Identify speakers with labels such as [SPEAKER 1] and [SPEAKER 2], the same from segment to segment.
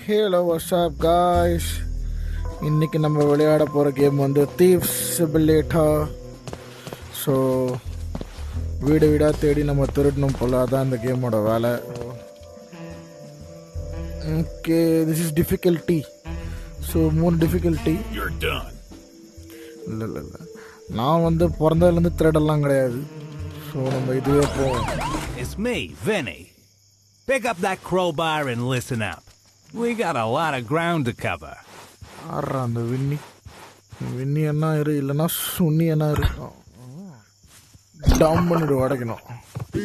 [SPEAKER 1] Hello WhatsApp guys, இன்னைக்கு நம்ம விளையாட போகிற கேம் வந்து தீவ்ஸ் சிமுலேட்டர். ஸோ வீடு வீடாக தேடி நம்ம திருடணும் போல், அதான் இந்த கேமோட வேலை. Okay, this is difficulty. So 3 difficulty. இல்லை இல்லை இல்லை, நான் வந்து பிறந்ததுலேருந்து திருடெல்லாம் கிடையாது. ஸோ நம்ம இதுவே போவோம்.
[SPEAKER 2] It's me, Vinny. Pick up that crowbar and listen up. We got a lot of ground to cover.
[SPEAKER 1] ஆடுறா அந்த வின்னி என்ன இரு, இல்லைன்னா சுன்னி என்ன இருக்கும். டவுன் பண்ணிட்டு உடைக்கணும்.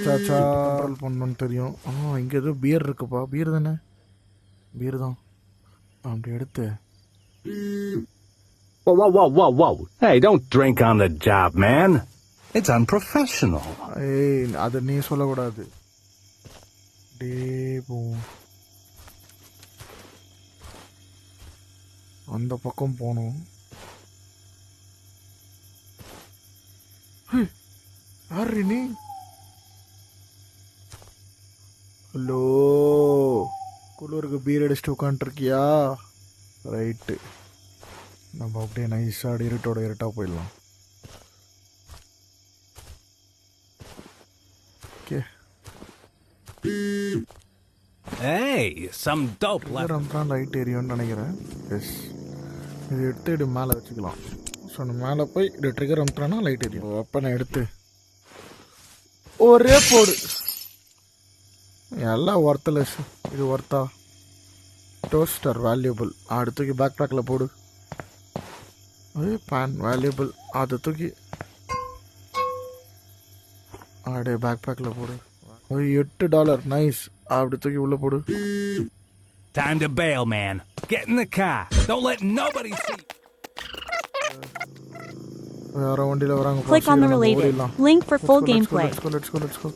[SPEAKER 1] சாச்சா கண்ட்ரோல் பண்ணணும்னு தெரியும். இங்கே எதுவும் பியர் இருக்குப்பா. பியர் தானே? பியர் தான். அப்படி எடுத்து
[SPEAKER 2] Whoa. Hey, don't drink on the job, man. It's unprofessional.
[SPEAKER 1] ஏய், அதை நீ சொல்லக்கூடாது. டே போ, அந்த பக்கம் போகணும். யாரு நீ? ஹலோ, குளிருக்கு பீர் அடிச்சுட்டு உட்காந்துருக்கியா? ரைட்டு, நம்ம அப்படியே நைஸாக இருட்டாக போயிடலாம். Okay,
[SPEAKER 2] Hey, some dope left.
[SPEAKER 1] தான் லைட் எரியும்னு நினைக்கிறேன். எஸ், இது எடுத்து இப்படி மேலே வச்சுக்கலாம். ஸோ நம்ம மேலே போய் இப்படி ட்ரிகர் அமுத்துறோன்னா லைட் எரியும். வெப்பனை எடுத்து ஒரே போடு. எல்லாம் ஒர்த்லெஸ். இது ஒர்த்தா? டோஸ்டர் வேல்யூபிள், அதை தூக்கி பேக் பேக்கில் போடு. பேன் வேல்யூபிள், அதை தூக்கி அப்படியே பேக் பேக்கில் போடு. $8 நைஸ், அப்படி தூக்கி உள்ளே போடு.
[SPEAKER 2] Time to bail, man. Get in the car. Don't let nobody see.
[SPEAKER 1] வேற வண்டியில் வராங்க.
[SPEAKER 3] Click on the related link for full gameplay.
[SPEAKER 1] Let's go.